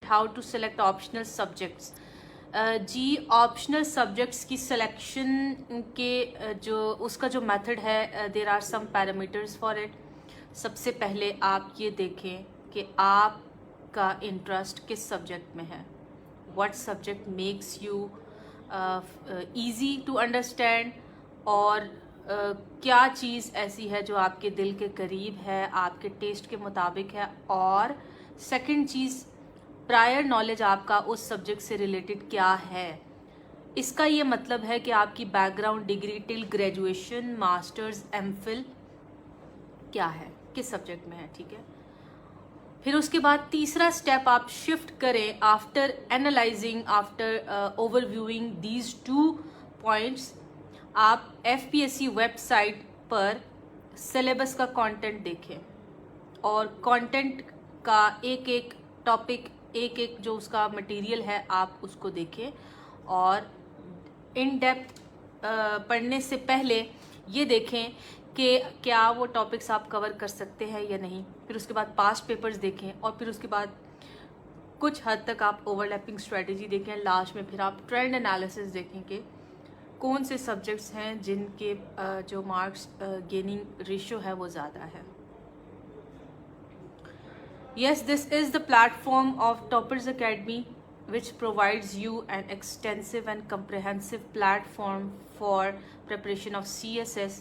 How to select optional subjects. जी, optional subjects की selection के जो उसका जो मेथड है, there are some parameters for it. सबसे पहले आप ये देखें कि आपका इंटरेस्ट किस सब्जेक्ट में है, what subject makes you easy to understand, और क्या चीज़ ऐसी है जो आपके दिल के करीब है, आपके टेस्ट के मुताबिक है। और सेकंड चीज़, प्रायर नॉलेज आपका उस सब्जेक्ट से रिलेटेड क्या है। इसका ये मतलब है कि आपकी background degree till graduation, masters, MPhil क्या है, किस सब्जेक्ट में है, ठीक है। फिर उसके बाद तीसरा स्टेप आप शिफ्ट करें after analysing, after overviewing these 2 points. आप एफपीएससी वेबसाइट पर सिलेबस का कंटेंट देखें और कंटेंट का एक एक टॉपिक, एक एक जो उसका मटेरियल है, आप उसको देखें। और इन डेप्थ पढ़ने से पहले ये देखें कि क्या वो टॉपिक्स आप कवर कर सकते हैं या नहीं। फिर उसके बाद पास्ट पेपर्स देखें और फिर उसके बाद कुछ हद तक आप ओवरलैपिंग स्ट्रेटजी देखें। लास्ट में फिर आप ट्रेंड एनालिसिस देखें कि कौन से सब्जेक्ट्स हैं जिनके जो मार्क्स गेनिंग रेशियो है वो ज़्यादा है। Yes, this is the platform of Toppers Academy, which provides you an extensive and comprehensive platform for preparation of CSS,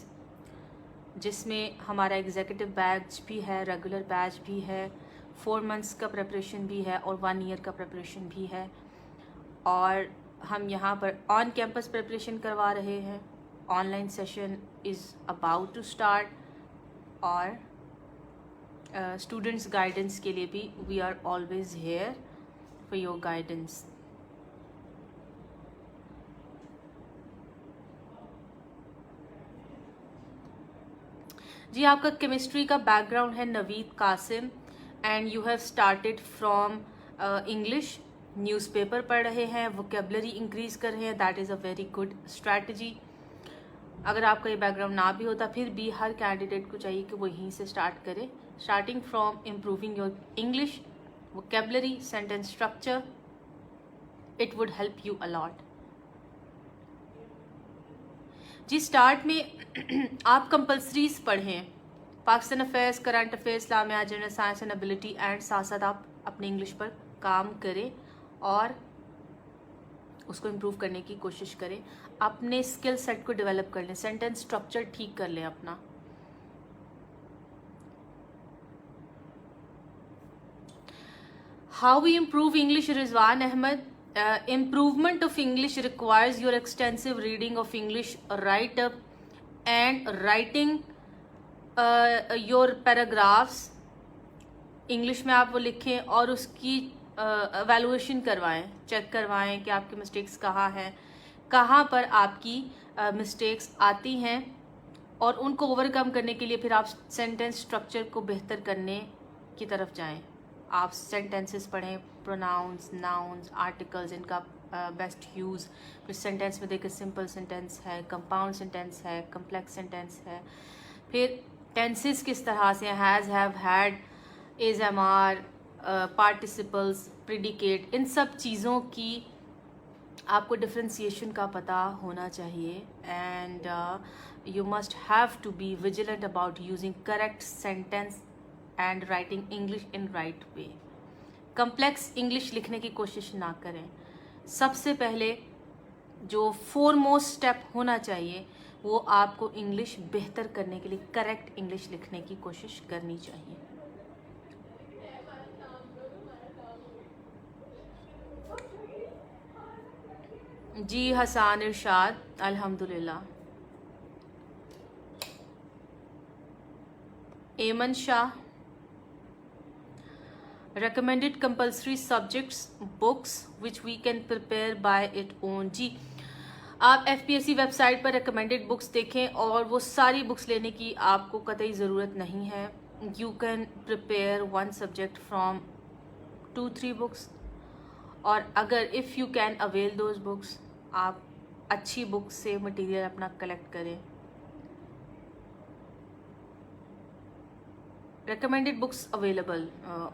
जिसमें हमारा एग्जीक्यूटिव बैच भी है, रेगुलर बैच भी है, 4 मंथ्स का प्रिपरेशन भी है और 1 ईयर का प्रिपरेशन भी है। और हम यहाँ पर ऑन कैंपस प्रिपरेशन करवा रहे हैं। Online session is about to start, और स्टूडेंट्स गाइडेंस के लिए भी we are always here for your guidance. जी, आपका केमिस्ट्री का बैकग्राउंड है Naveed Qasim, and you have started from English, newspaper पढ़ रहे हैं, वोकेबलरी इंक्रीज कर रहे हैं, that is a very good strategy. अगर आपका ये बैकग्राउंड ना भी होता फिर भी हर कैंडिडेट को चाहिए कि वो यहीं से स्टार्ट करे, starting from improving your English, vocabulary, sentence structure, it would help you a lot. जी, स्टार्ट में आप कंपल्सरीज पढ़ें, Pakistan affairs, current affairs, Islamia, general science and ability, and साथ साथ आप अपने इंग्लिश पर काम करें और उसको इम्प्रूव करने की कोशिश करें। अपने स्किल सेट को डेवलप कर लें, सेंटेंस स्ट्रक्चर ठीक कर लें अपना। How we improve English, Rizwan Ahmed. Improvement of English requires your extensive reading of English write-up and writing your paragraphs। English में आप वो लिखें और उसकी एवेलुएशन करवाएं, चेक करवाएं कि आपकी मिस्टेक्स कहाँ हैं, कहाँ पर आपकी मिस्टेक्स आती हैं, और उनको ओवरकम करने के लिए फिर आप सेंटेंस स्ट्रक्चर को बेहतर करने की तरफ जाएं। आप सेंटेंसेस पढ़ें, प्रोनाउंस, नाउन्स, आर्टिकल्स, इनका बेस्ट यूज़। फिर सेंटेंस में देखें, सिंपल सेंटेंस है, कंपाउंड सेंटेंस है, कम्प्लेक्स सेंटेंस है। फिर टेंसेस किस तरह से, has, have, had, is, am, are, participles, predicate, इन सब चीज़ों की आपको डिफ्रेंसिएशन का पता होना चाहिए। And you must have to be vigilant about using correct sentence and writing English in right way. Complex English लिखने की कोशिश ना करें। सबसे पहले जो फोरमोस्ट स्टेप होना चाहिए वो आपको इंग्लिश बेहतर करने के लिए करेक्ट इंग्लिश लिखने की कोशिश करनी चाहिए। जी, हसान इरशाद, अल्हम्दुलिल्लाह। एमन Shah, recommended compulsory subjects books which we can prepare by it own। जी, आप एफपीएससी वेबसाइट पर recommended बुक्स देखें और वो सारी बुक्स लेने की आपको कतई ज़रूरत नहीं है। You can prepare 1 subject from 2-3 books, और अगर if you can avail those books, आप अच्छी बुक्स से मटेरियल अपना कलेक्ट करें। recommended books available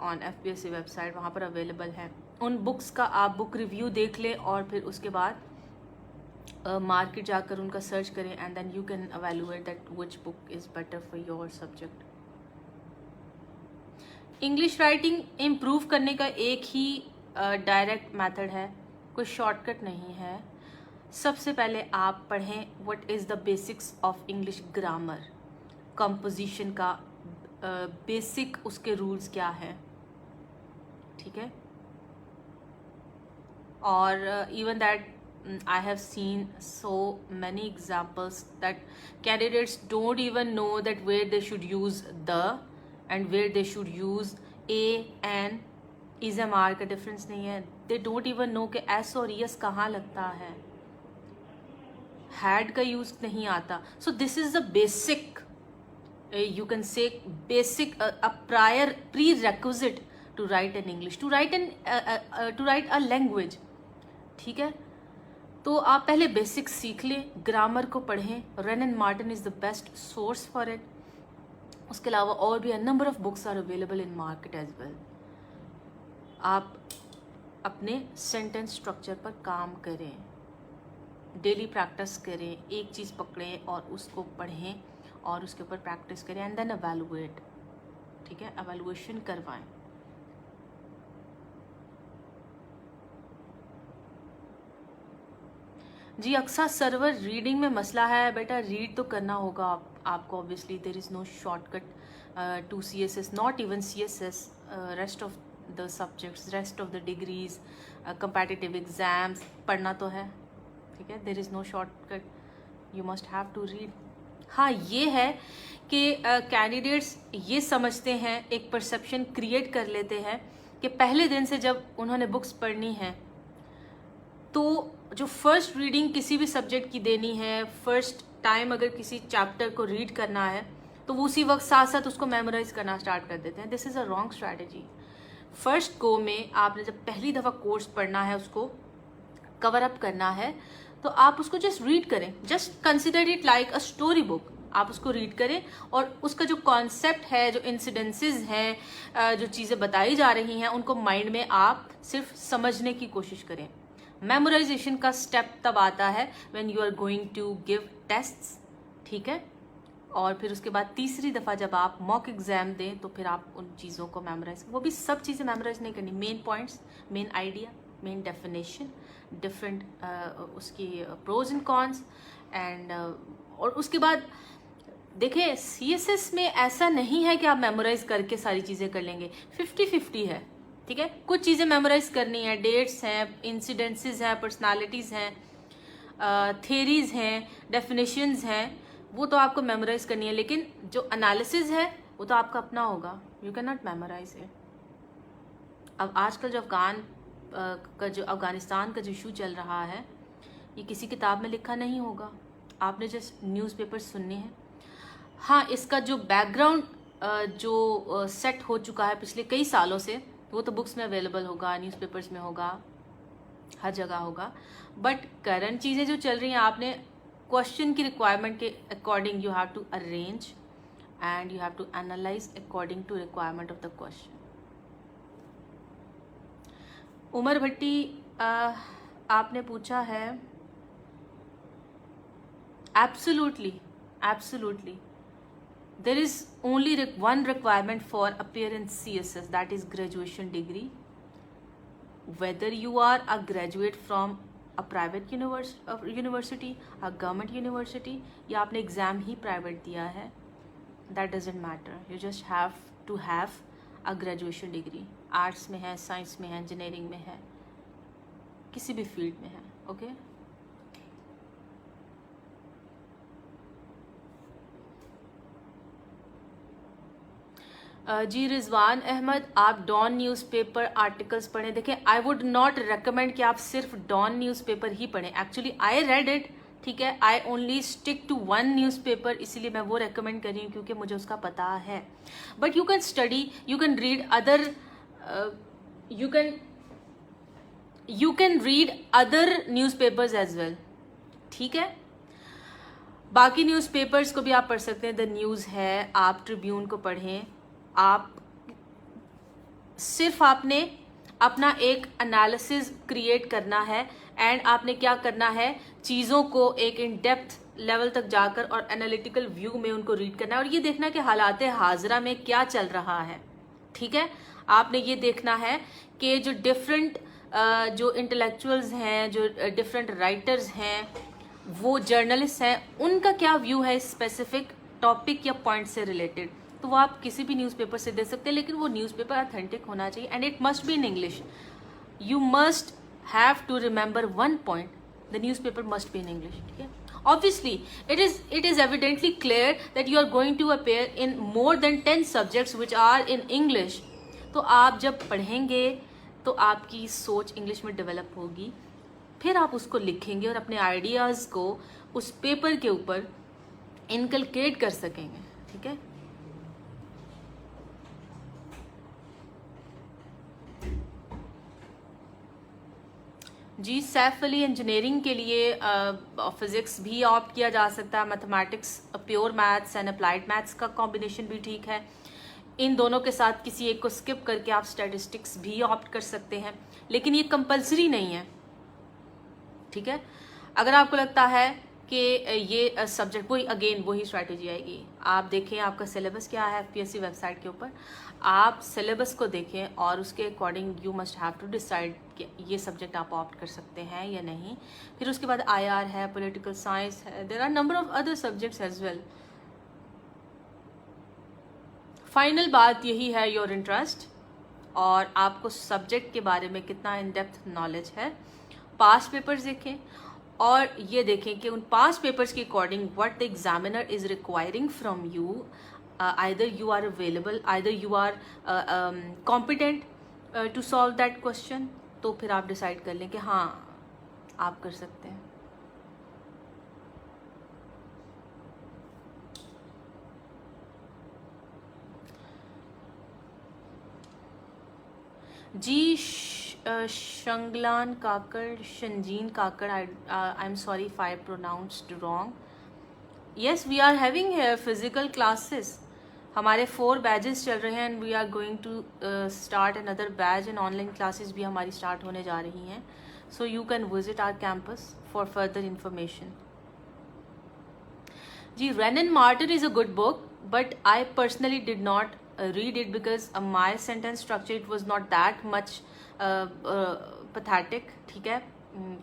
on FPSC website, वहाँ पर अवेलेबल है। उन बुक्स का आप बुक रिव्यू देख लें और फिर उसके बाद मार्केट जाकर उनका सर्च करें and then you can evaluate that which book is better for your subject. English writing improve करने का एक ही डायरेक्ट मेथड है, कोई शॉर्टकट नहीं है। सबसे पहले आप पढ़ें what is the basics of English grammar, composition का बेसिक उसके रूल्स क्या हैं, ठीक है। और even that I have seen so many examples that candidates don't even know that where they should use the and where they should use a and is a mark का difference नहीं है। They don't even know कि s और es कहाँ लगता है, had का use नहीं आता। So this is the basic, you can say basic, a prior prerequisite to write in English, to write a language, ठीक है। तो आप पहले बेसिक्स सीख लें, ग्रामर को पढ़ें, Wren and Martin is the best source for it. उसके अलावा और भी number of books are available in market as well. आप अपने सेंटेंस स्ट्रक्चर पर काम करें, डेली प्रैक्टिस करें, एक चीज़ पकड़ें और उसको पढ़ें और उसके ऊपर प्रैक्टिस करें एंड देन एवेलुएट, ठीक है, एवेलुएशन करवाएं। जी अक्सर सर्वर रीडिंग में मसला है बेटा, रीड तो करना होगा आपको obviously. There is no shortcut to CSS, not even CSS, rest of the subjects, rest of the degrees, competitive exams पढ़ना तो है, ठीक है। There is no shortcut, you must have to read. हाँ ये है कि कैंडिडेट्स ये समझते हैं, एक परसेप्शन क्रिएट कर लेते हैं कि पहले दिन से जब उन्होंने बुक्स पढ़नी है तो जो फर्स्ट रीडिंग किसी भी सब्जेक्ट की देनी है, फर्स्ट टाइम अगर किसी चैप्टर को रीड करना है तो वो उसी वक्त साथ साथ उसको मेमोराइज करना स्टार्ट कर देते हैं। This is a wrong strategy. First go में आपने जब पहली दफ़ा कोर्स पढ़ना है, उसको कवर अप करना है, तो आप उसको जस्ट रीड करें, just consider it like a story book. आप उसको रीड करें और उसका जो कॉन्सेप्ट है, जो इंसिडेंसेस हैं, जो चीज़ें बताई जा रही हैं, उनको माइंड में आप सिर्फ समझने की कोशिश करें। मेमोराइजेशन का स्टेप तब आता है when you are going to give tests, ठीक है। और फिर उसके बाद तीसरी दफ़ा जब आप मॉक एग्जाम दें तो फिर आप उन चीज़ों को मेमोराइज, वो भी सब चीज़ें मेमोराइज नहीं करनी, main points, main idea, main definition, different उसकी प्रोज एंड कॉन्स एंड और उसके बाद देखिए CSS में ऐसा नहीं है कि आप मेमोराइज करके सारी चीज़ें कर लेंगे, 50-50 है, ठीक है। कुछ चीज़ें मेमोराइज करनी है, डेट्स हैं, इंसिडेंसेस हैं, पर्सनालिटीज़ हैं, थेरीज हैं, डेफिनेशंस हैं, वो तो आपको मेमोराइज करनी है, लेकिन जो एनालिसिस है वो तो आपका अपना होगा, you can not memorize it. अब आजकल जो अफगानिस्तान का जो इशू चल रहा है, ये किसी किताब में लिखा नहीं होगा, आपने जस्ट न्यूज़पेपर सुनने हैं। हाँ इसका जो बैकग्राउंड जो सेट हो चुका है पिछले कई सालों से, वो तो बुक्स में अवेलेबल होगा, न्यूज़पेपर्स में होगा, हर जगह होगा। बट करंट चीज़ें जो चल रही हैं, आपने क्वेश्चन की रिक्वायरमेंट के according you have to arrange and you have to analyse according to requirement of the question. Umar Bhatti आपने पूछा है, absolutely there is only one requirement for appear in CSS, that is graduation degree. Whether you are a graduate from a private university, a government university, या आपने exam ही private दिया है, that doesn't matter. You just have to have a graduation degree. Arts में है, science में है, engineering में है, किसी भी फील्ड में है, ओके। जी रिजवान अहमद, आप डॉन न्यूज़पेपर आर्टिकल्स पढ़ें। देखिए आई वुड नॉट रिकमेंड कि आप सिर्फ डॉन न्यूज़पेपर ही पढ़ें, एक्चुअली आई रेड इट, ठीक है। I only stick to one newspaper, इसीलिए मैं वो रेकमेंड कर रही हूँ क्योंकि मुझे उसका पता है। But you can study, you can read other, you can read other newspapers as well, ठीक है। बाकी न्यूज़पेपर्स को भी आप पढ़ सकते हैं, द न्यूज़ है, आप ट्रिब्यून को पढ़ें। आप सिर्फ आपने अपना एक एनालिसिस क्रिएट करना है एंड आपने क्या करना है, चीज़ों को एक इन डेप्थ लेवल तक जाकर और एनालिटिकल व्यू में उनको रीड करना है और ये देखना कि हालात हाजरा में क्या चल रहा है। ठीक है, आपने ये देखना है कि जो डिफरेंट जो इंटेलेक्चुअल्स हैं, जो डिफरेंट राइटर्स हैं, वो जर्नलिस्ट हैं, उनका क्या व्यू है स्पेसिफिक टॉपिक या पॉइंट से रिलेटेड। तो वो आप किसी भी न्यूज़पेपर से दे सकते हैं, लेकिन वो न्यूज़पेपर ऑथेंटिक होना चाहिए and it must be in English. You must have to remember one point, the newspaper must be in English. ठीक है, obviously it is evidently clear that you are going to appear in more than 10 subjects which are in English। तो आप जब पढ़ेंगे तो आपकी सोच English में डेवलप होगी, फिर आप उसको लिखेंगे और अपने आइडियाज़ को उस पेपर के ऊपर इनकलकेट कर सकेंगे। ठीक है, जी सैफ अली, इंजीनियरिंग के लिए फिज़िक्स भी ऑप्ट किया जा सकता है, mathematics, pure maths and applied maths का कॉम्बिनेशन भी ठीक है। इन दोनों के साथ किसी एक को स्किप करके आप स्टैटिस्टिक्स भी ऑप्ट कर सकते हैं, लेकिन ये कंपलसरी नहीं है। ठीक है, अगर आपको लगता है कि ये सब्जेक्ट, वही स्ट्रैटेजी आएगी। आप देखें आपका सिलेबस क्या है एफपीएससी वेबसाइट के ऊपर, आप सिलेबस को देखें और उसके according you must have to decide कि ये सब्जेक्ट आप ऑप्ट कर सकते हैं या नहीं। फिर उसके बाद आईआर है, पॉलिटिकल साइंस है, there are number of other subjects as well. Final बात यही है, योर इंटरेस्ट और आपको सब्जेक्ट के बारे में कितना इन डेप्थ नॉलेज है। पास्ट पेपर्स देखें और ये देखें कि उन पास्ट पेपर्स के according what the examiner is requiring from you, either you are available, either you are competent to solve that question। तो फिर आप डिसाइड कर लें कि हाँ आप कर सकते हैं। जी Shanglan Kakar, Shanzeen Kakar, I am sorry if I pronounced wrong. Yes, we are having physical classes, हमारे 4 बैचेस चल रहे हैं and we are going to start another batch and online classes भी हमारी स्टार्ट होने जा रही हैं। So you can visit our campus for further information. जी Wren and Martin is a good book but I personally did not read it because my sentence structure it was not that much pathetic। ठीक है,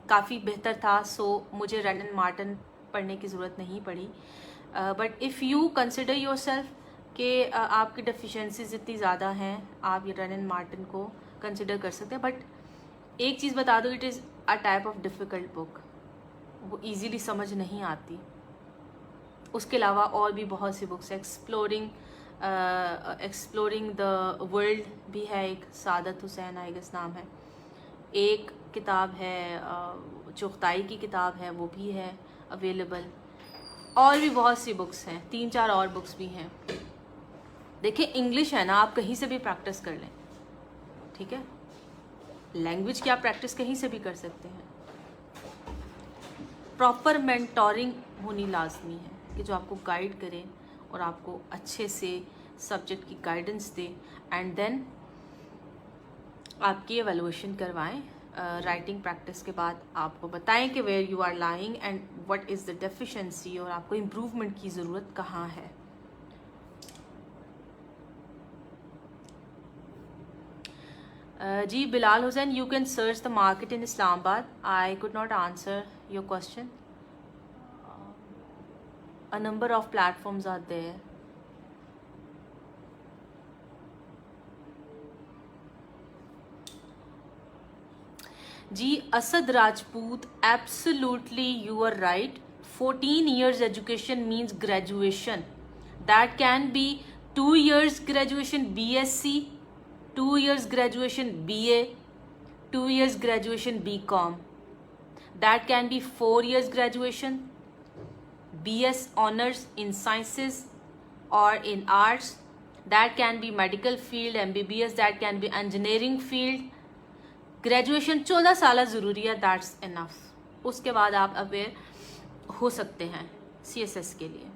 काफ़ी बेहतर था, सो मुझे रेनन Martin पढ़ने की ज़रूरत नहीं पड़ी। But if you consider your self कि आपकी डेफिशिएंसीज इतनी ज़्यादा हैं, आप ये रेनन मार्टिन को कंसिडर कर सकते हैं। बट एक चीज़ बता दो, it is a type of difficult book, वो ईजीली समझ नहीं आती। उसके अलावा और भी बहुत सी बुक्स, एक्सप्लोरिंग द वर्ल्ड भी है, एक सादत हुसैन आई गेस नाम है। एक किताब है चुगताई की किताब है, वो भी है अवेलेबल। और भी बहुत सी बुक्स हैं, 3-4 और बुक्स भी हैं। देखिए इंग्लिश है ना, आप कहीं से भी प्रैक्टिस कर लें। ठीक है, लैंग्वेज की आप प्रैक्टिस कहीं से भी कर सकते हैं। प्रॉपर मेंटोरिंग होनी लाजमी है कि जो आपको गाइड करे और आपको अच्छे से सब्जेक्ट की गाइडेंस दे एंड देन आपकी एवेलुएशन करवाएं। राइटिंग प्रैक्टिस के बाद आपको बताएं कि where you are lying and what is the deficiency और आपको इम्प्रूवमेंट की ज़रूरत कहाँ है। जी Bilal Hussain, you can search the market in Islamabad. I could not answer your question. A number of platforms are there। जी Asad Rajput, absolutely you are right। 14 years education means graduation। That can be 2 years graduation BSc, 2 years graduation BA, 2 years graduation BCom। That can be 4 years graduation BS honors in sciences or in arts। That can be medical field MBBS, that can be engineering field। Graduation 14 साल ज़रूरी है, that's enough. उसके बाद आप aware हो सकते हैं CSS के लिए।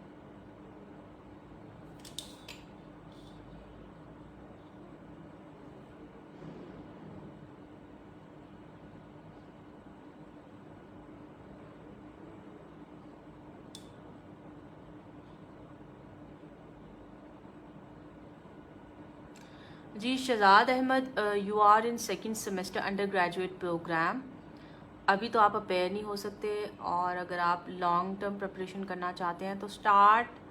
जी Shahzad Ahmed, you are in second semester undergraduate programme. अभी तो आप अपेयर नहीं हो सकते, और अगर आप लॉन्ग टर्म प्रिपरेशन करना चाहते हैं तो start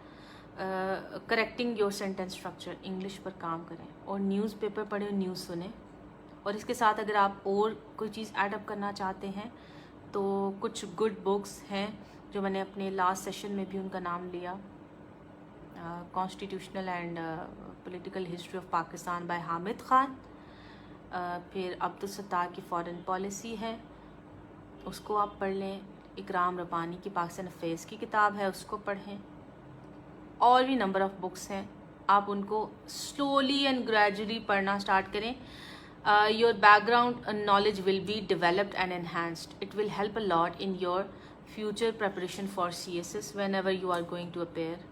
correcting your sentence structure, English पर काम करें और न्यूज़पेपर पढ़ें, न्यूज़ सुने। और इसके साथ अगर आप और कोई चीज़ ऐडअप करना चाहते हैं तो कुछ गुड बुक्स हैं जो मैंने अपने लास्ट सेशन में भी उनका नाम लिया, constitutional and political history of Pakistan by Hamid Khan. फिर अब्दुल सत्तार की फॉरेन पॉलिसी है, उसको आप पढ़ लें। इकराम रब्बानी की पाकिस्तान अफेयर्स की किताब है, उसको पढ़ें। और भी नंबर ऑफ़ बुक्स हैं, आप उनको स्लोली एंड ग्रेजुअली पढ़ना स्टार्ट करें। Your background knowledge will be developed and enhanced. It will help a lot in your future preparation for CSS whenever you are going to appear.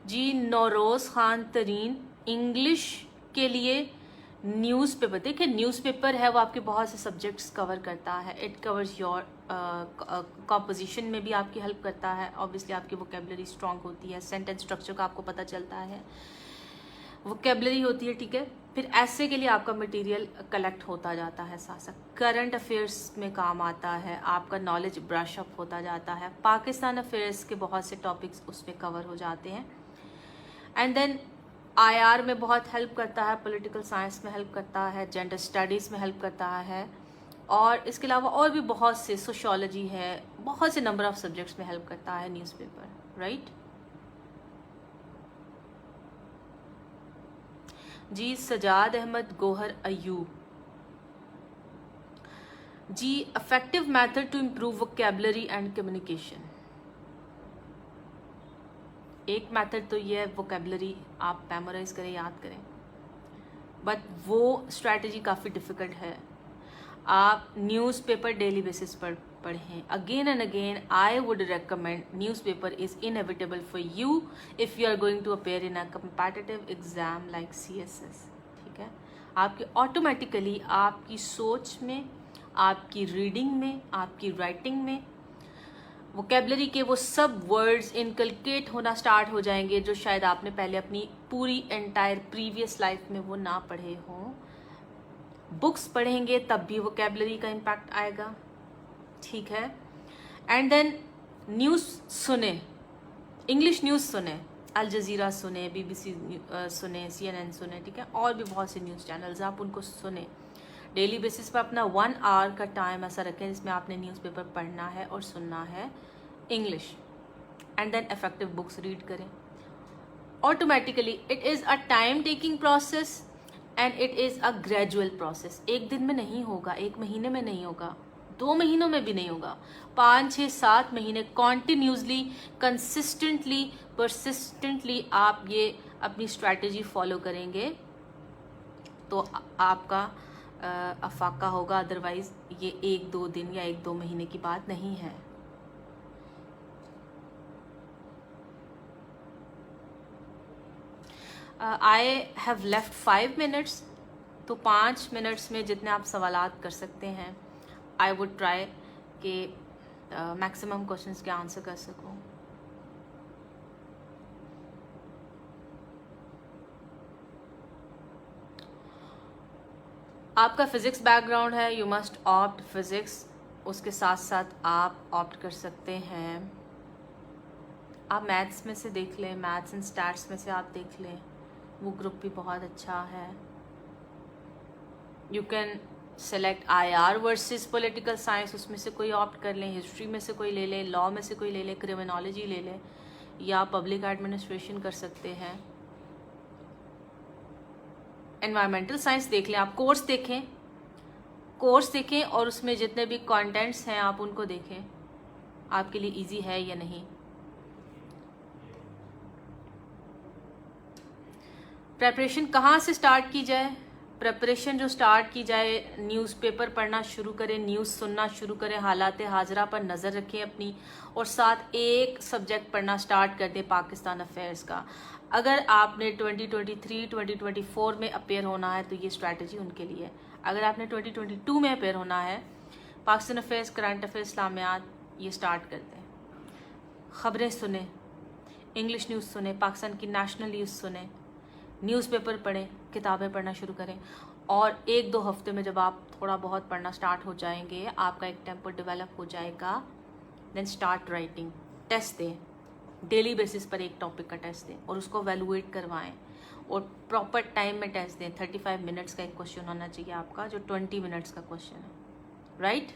जी Nauroz Khan Tareen, English के लिए newspaper, देखिए newspaper है वो आपके बहुत से सब्जेक्ट्स कवर करता है। इट कवर्स योर कॉम्पोजिशन में भी आपकी हेल्प करता है, ऑब्वियसली आपकी वोकेबलरी स्ट्रॉन्ग होती है, सेंटेंस स्ट्रक्चर का आपको पता चलता है, वोकेबलरी होती है, ठीक है। फिर ऐसे के लिए आपका मटेरियल कलेक्ट होता जाता है, साथ साथ करंट अफेयर्स में काम आता है, आपका नॉलेज ब्रश अप होता जाता है, पाकिस्तान अफेयर्स के बहुत से टॉपिक्स उसमें कवर हो जाते हैं। एंड देन IR में बहुत हेल्प करता है, पॉलिटिकल साइंस में हेल्प करता है, जेंडर स्टडीज़ में हेल्प करता है, और इसके अलावा और भी बहुत से, सोशियोलॉजी है, बहुत से नंबर ऑफ सब्जेक्ट्स में हेल्प करता है न्यूज़पेपर, राइट। जी सजाद अहमद गोहर अयूब, जी effective method to improve vocabulary and communication. एक मेथड तो ये है वोकेबलरी आप मेमोराइज करें, याद करें, बट वो स्ट्रैटेजी काफ़ी डिफ़िकल्ट है। आप न्यूज़पेपर डेली बेसिस पर पढ़ें। Again and again I would recommend newspaper is inevitable for you if you are going to appear in a competitive exam like CSS, ठीक है। आपके ऑटोमेटिकली आपकी सोच में, आपकी रीडिंग में, आपकी राइटिंग में वोकेबलरी के वो सब वर्ड्स इनकलकेट होना स्टार्ट हो जाएंगे जो शायद आपने पहले अपनी पूरी एंटायर प्रीवियस लाइफ में वो ना पढ़े हों। बुक्स पढ़ेंगे तब भी वोकेबलरी का इम्पैक्ट आएगा, ठीक है। एंड देन न्यूज़ सुने, इंग्लिश न्यूज़ सुने, अल जज़ीरा सुने, BBC सुने, CNN सुने, ठीक है, और भी बहुत से न्यूज़ चैनल्स आप उनको सुने। डेली बेसिस पर अपना 1 आवर का टाइम ऐसा रखें जिसमें आपने न्यूज़पेपर पढ़ना है और सुनना है English, and then effective books read करें। Automatically it is a time taking process and it is a gradual process. एक दिन में नहीं होगा, एक महीने में नहीं होगा, 2 महीनों में भी नहीं होगा, 5, 6, 7 महीने कॉन्टिन्यूसली, कंसिस्टेंटली, परसिस्टेंटली आप ये अपनी स्ट्रैटेजी फॉलो करेंगे तो आपका अफाका होगा। अदरवाइज ये 1-2 दिन या 1-2 महीने की बात नहीं है। आई हैव लेफ्ट 5 मिनट्स, तो 5 मिनट्स में जितने आप सवालात कर सकते हैं आई वुड ट्राई कि मैक्सिमम क्वेश्चंस के आंसर कर सकूं। आपका फिज़िक्स बैकग्राउंड है, यू मस्ट ऑप्ट फिज़िक्स, उसके साथ साथ आप ऑप्ट कर सकते हैं, आप मैथ्स में से देख लें, मैथ्स एंड स्टैट्स में से आप देख लें, वो ग्रुप भी बहुत अच्छा है। You can select IR versus political science, उसमें से कोई ऑप्ट कर लें, हिस्ट्री में से कोई ले लें, लॉ में से कोई ले लें, क्रिमिनोलॉजी ले लें, या पब्लिक एडमिनिस्ट्रेशन कर सकते हैं। एनवायरमेंटल साइंस देख लें, आप कोर्स देखें और उसमें जितने भी कंटेंट्स हैं आप उनको देखें, आपके लिए इजी है या नहीं। प्रेपरेशन कहाँ से स्टार्ट की जाए? प्रेपरेशन जो स्टार्ट की जाए, न्यूज़पेपर पढ़ना शुरू करें, न्यूज़ सुनना शुरू करें, हालात हाजरा पर नज़र रखें अपनी, और साथ एक सब्जेक्ट पढ़ना स्टार्ट कर दें पाकिस्तान अफेयर्स का। अगर आपने 2023-2024 में अपेयर होना है तो ये स्ट्रैटेजी उनके लिए। अगर आपने 2022 में अपेयर होना है, पाकिस्तान अफेयर्स, करंट अफेयर्स, इस्लामियात, ये स्टार्ट कर दें। ख़बरें सुने, इंग्लिश न्यूज़ सुने, पाकिस्तान की नेशनल न्यूज़ सुने, न्यूज़पेपर पढ़ें, किताबें पढ़ना शुरू करें। और 1-2 हफ्ते में जब आप थोड़ा बहुत पढ़ना स्टार्ट हो जाएंगे, आपका एक टेम्पो डेवलप हो जाएगा, देन स्टार्ट राइटिंग। टेस्ट दें, डेली बेसिस पर एक टॉपिक का टेस्ट दें और उसको वैल्यूएट करवाएं और प्रॉपर टाइम में टेस्ट दें। 35 मिनट्स का एक क्वेश्चन होना चाहिए आपका, जो 20 मिनट्स का क्वेश्चन है, राइट?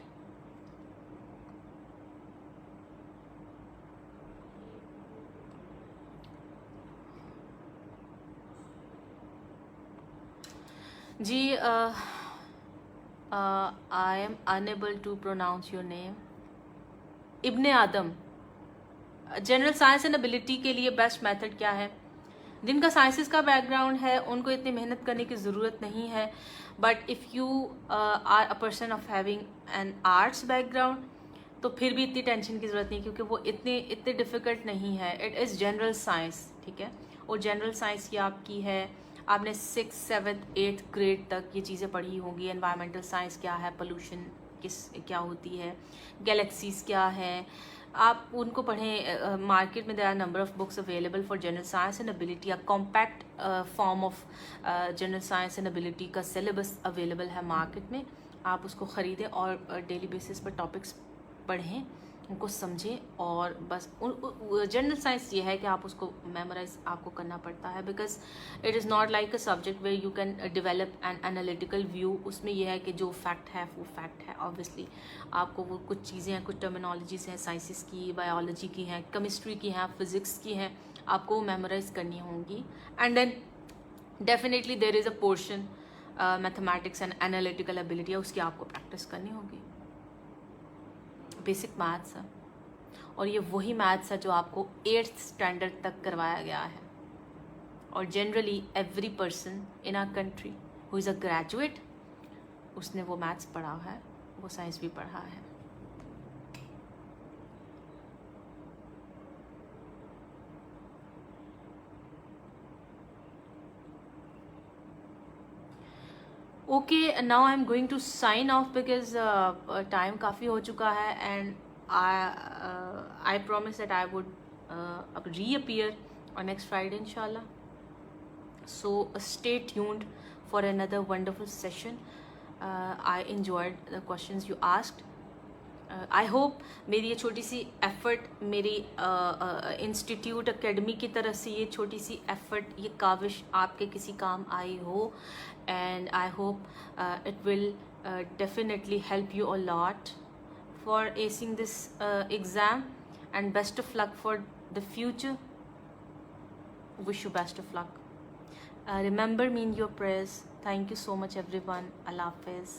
जी, I am unable to pronounce your name. Ibne Adam, general science and ability के लिए बेस्ट मेथड क्या है? जिनका साइंसेस का बैकग्राउंड है उनको इतनी मेहनत करने की ज़रूरत नहीं है, but if you are a person of having an arts background तो फिर भी इतनी टेंशन की ज़रूरत नहीं, क्योंकि वो इतने डिफ़िकल्ट नहीं है। इट इज़ जनरल साइंस, ठीक है? और जनरल साइंस की आपकी है, आपने 6th 7th 8th ग्रेड तक ये चीज़ें पढ़ी होंगी। एनवायरमेंटल साइंस क्या है, पोल्यूशन क्या होती है, गैलेक्सीज क्या है, आप उनको पढ़ें। मार्केट में there are number of books available for general science and ability. A compact form of general science and ability का सिलेबस अवेलेबल है मार्केट में, आप उसको ख़रीदें और डेली बेसिस पर टॉपिक्स पढ़ें, उनको समझें। और बस जनरल साइंस ये है कि आप उसको मेमोराइज आपको करना पड़ता है, because it is not like a subject where you can develop an analytical view. उसमें यह है कि जो फैक्ट है वो फैक्ट है। ऑब्वियसली आपको वो कुछ चीज़ें हैं, कुछ टर्मिनोलॉजीज हैं, साइंसेस की, बायोलॉजी की हैं, केमिस्ट्री की हैं, फिज़िक्स की हैं, आपको मेमोराइज करनी होंगी। And then definitely there is a portion mathematics and analytical ability है, उसकी आपको प्रैक्टिस करनी होगी। बेसिक मैथ्स है, और ये वही मैथ्स है जो आपको 8th स्टैंडर्ड तक करवाया गया है। और generally every person in our country who is a graduate, उसने वो मैथ्स पढ़ा है, वो साइंस भी पढ़ा है। Okay, now I am going to sign off because time काफ़ी हो चुका है, and I promise that I would reappear on next Friday inshallah. So stay tuned for another wonderful session. I enjoyed the questions you asked. I hope मेरी ये छोटी सी effort, मेरी institute academy की तरफ से ये छोटी सी एफर्ट, ये काविश आपके किसी काम आई हो, and I hope it will definitely help you a lot for acing this exam, and best of luck for the future. Wish you best of luck. Remember me in your prayers. Thank you so much everyone. Allah Hafiz.